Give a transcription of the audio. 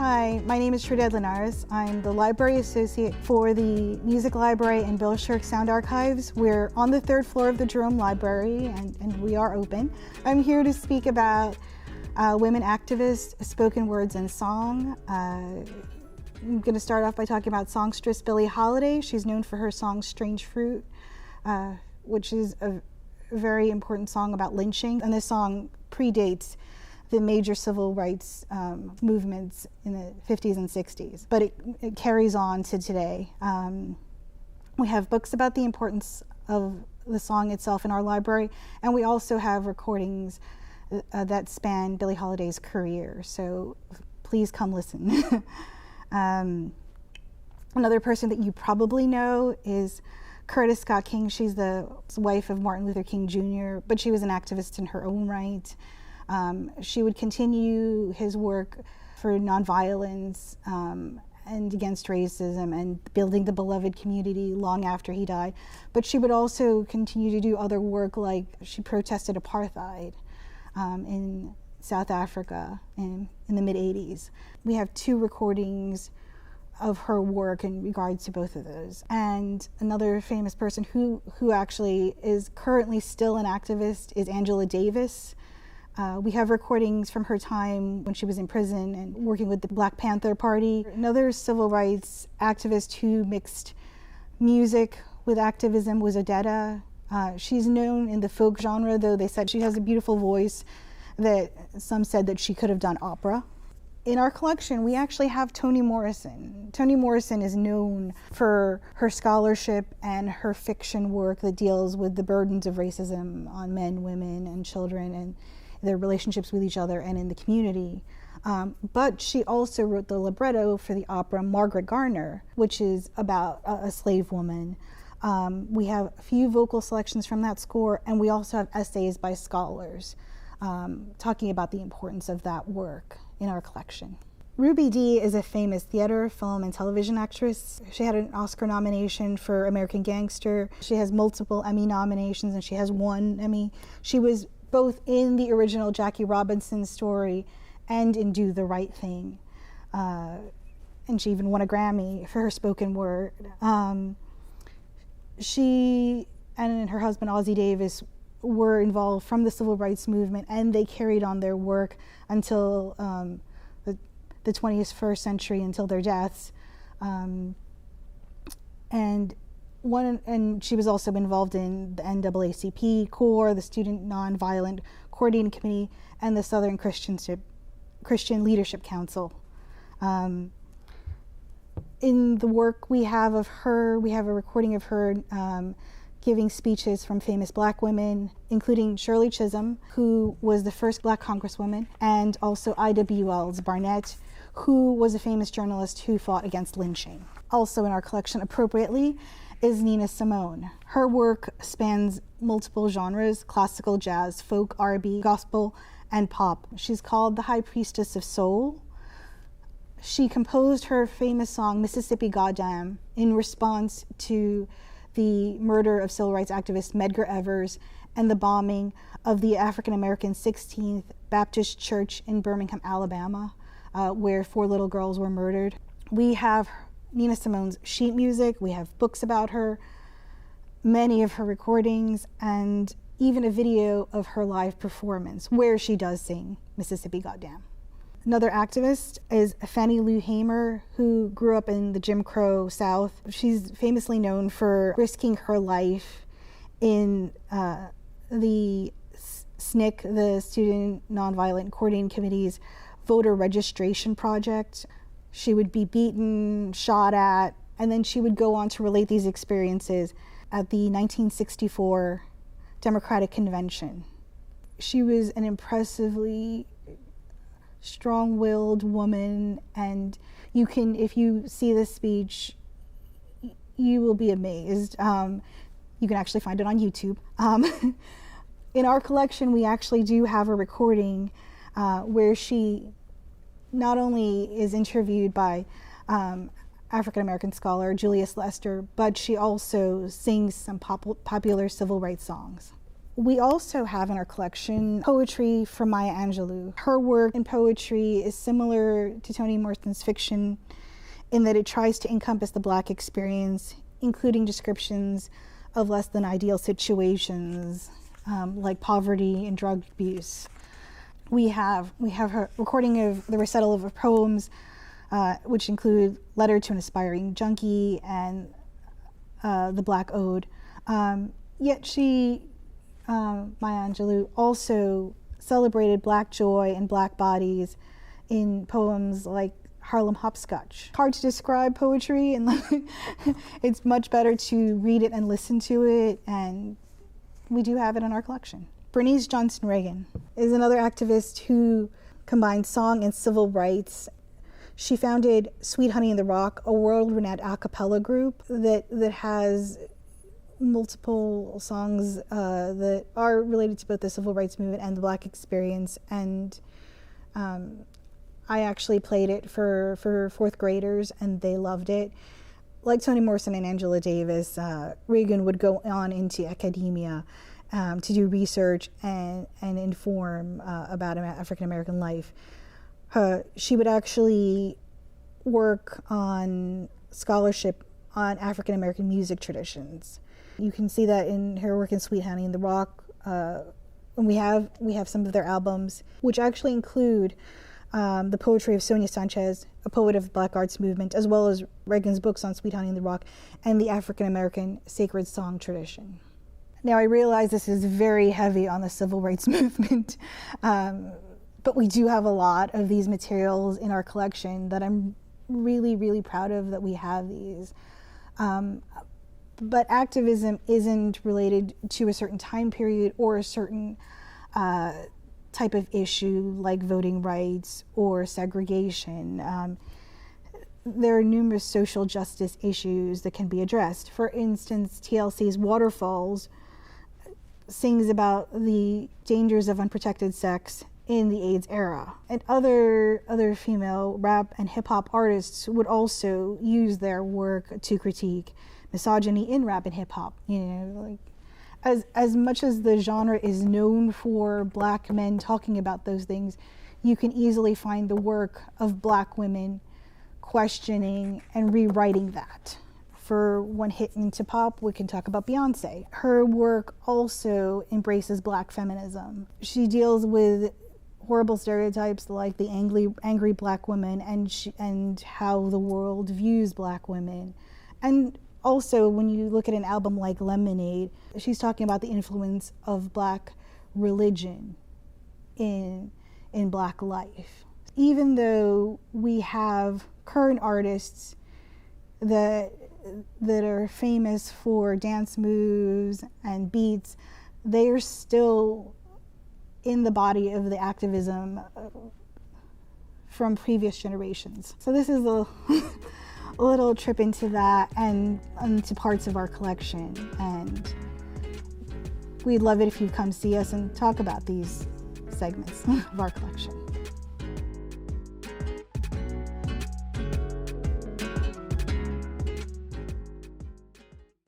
Hi, my name is Trinidad Linares. I'm the Library Associate for the Music Library and Bill Shirk Sound Archives. We're on the third floor of the Jerome Library and we are open. I'm here to speak about women activists, spoken words and song. I'm going to start off by talking about songstress Billie Holiday. She's known for her song Strange Fruit, which is a very important song about lynching. And this song predates the major civil rights movements in the 50s and 60s, but it carries on to today. We have books about the importance of the song itself in our library, and we also have recordings that span Billie Holiday's career, so please come listen. Another person that you probably know is Curtis Scott King. She's the wife of Martin Luther King Jr., but she was an activist in her own right. She would continue his work for nonviolence and against racism and building the beloved community long after he died. But she would also continue to do other work, like she protested apartheid in South Africa in the mid-'80s. We have 2 recordings of her work in regards to both of those. And another famous person who actually is currently still an activist is Angela Davis. We have recordings from her time when she was in prison and working with the Black Panther Party. Another civil rights activist who mixed music with activism was Odetta. She's known in the folk genre, though they said she has a beautiful voice that some said that she could have done opera. In our collection, we actually have Toni Morrison. Toni Morrison is known for her scholarship and her fiction work that deals with the burdens of racism on men, women, and children, and their relationships with each other and in the community. But she also wrote the libretto for the opera Margaret Garner, which is about a slave woman. We have a few vocal selections from that score, and we also have essays by scholars talking about the importance of that work in our collection. Ruby Dee is a famous theater, film, and television actress. She had an Oscar nomination for American Gangster. She has multiple Emmy nominations, and she has 1 Emmy. She was both in the original Jackie Robinson story and in Do the Right Thing. And she even won a Grammy for her spoken word. She and her husband, Ossie Davis, were involved from the civil rights movement, and they carried on their work until the 21st century, until their deaths. And she was also involved in the NAACP Corps, the Student Nonviolent Coordinating Committee, and the Southern Christian Leadership Council. In the work we have of her, we have a recording of her giving speeches from famous Black women, including Shirley Chisholm, who was the first Black congresswoman, and also Ida B. Wells Barnett, who was a famous journalist who fought against lynching. Also in our collection, appropriately, is Nina Simone. Her work spans multiple genres: classical, jazz, folk, R&B, gospel, and pop. She's called the High Priestess of Soul. She composed her famous song, Mississippi Goddam, in response to the murder of civil rights activist Medgar Evers and the bombing of the African-American 16th Baptist Church in Birmingham, Alabama, where 4 little girls were murdered. We have Nina Simone's sheet music, we have books about her, many of her recordings, and even a video of her live performance where she does sing Mississippi Goddam. Another activist is Fannie Lou Hamer, who grew up in the Jim Crow South. She's famously known for risking her life in the SNCC, the Student Nonviolent Coordinating Committee's voter registration project. She would be beaten, shot at, and then she would go on to relate these experiences at the 1964 Democratic Convention. She was an impressively strong-willed woman, and you can, if you see this speech, you will be amazed. You can actually find it on YouTube. In our collection, we actually do have a recording where she not only is interviewed by African-American scholar Julius Lester, but she also sings some popular civil rights songs. We also have in our collection poetry from Maya Angelou. Her work in poetry is similar to Toni Morrison's fiction in that it tries to encompass the Black experience, including descriptions of less than ideal situations like poverty and drug abuse. We have her recording of the recital of her poems, which include Letter to an Aspiring Junkie and The Black Ode. Yet she, Maya Angelou, also celebrated Black joy and Black bodies in poems like Harlem Hopscotch. Hard to describe poetry, and it's much better to read it and listen to it, and we do have it in our collection. Bernice Johnson Reagan is another activist who combined song and civil rights. She founded Sweet Honey in the Rock, a world-renowned a cappella group that has multiple songs that are related to both the civil rights movement and the Black experience, and I actually played it for fourth graders, and they loved it. Like Toni Morrison and Angela Davis, Reagan would go on into academia to do research and inform about African American life. She would actually work on scholarship on African American music traditions. You can see that in her work in Sweet Honey in the Rock. And we have some of their albums, which actually include the poetry of Sonia Sanchez, a poet of the Black Arts Movement, as well as Reagan's books on Sweet Honey in the Rock and the African American sacred song tradition. Now, I realize this is very heavy on the civil rights movement, but we do have a lot of these materials in our collection that I'm really, really proud of that we have these. But activism isn't related to a certain time period or a certain type of issue like voting rights or segregation. There are numerous social justice issues that can be addressed. For instance, TLC's Waterfalls sings about the dangers of unprotected sex in the AIDS era. And other female rap and hip-hop artists would also use their work to critique misogyny in rap and hip-hop. You know, like as much as the genre is known for Black men talking about those things, you can easily find the work of Black women questioning and rewriting that. For one hit into pop, we can talk about Beyonce. Her work also embraces Black feminism. She deals with horrible stereotypes like the angry Black woman and how the world views Black women. And also, when you look at an album like Lemonade, she's talking about the influence of Black religion in Black life. Even though we have current artists that are famous for dance moves and beats, they are still in the body of the activism from previous generations. So this is a little trip into that and into parts of our collection, and we'd love it if you come see us and talk about these segments of our collection.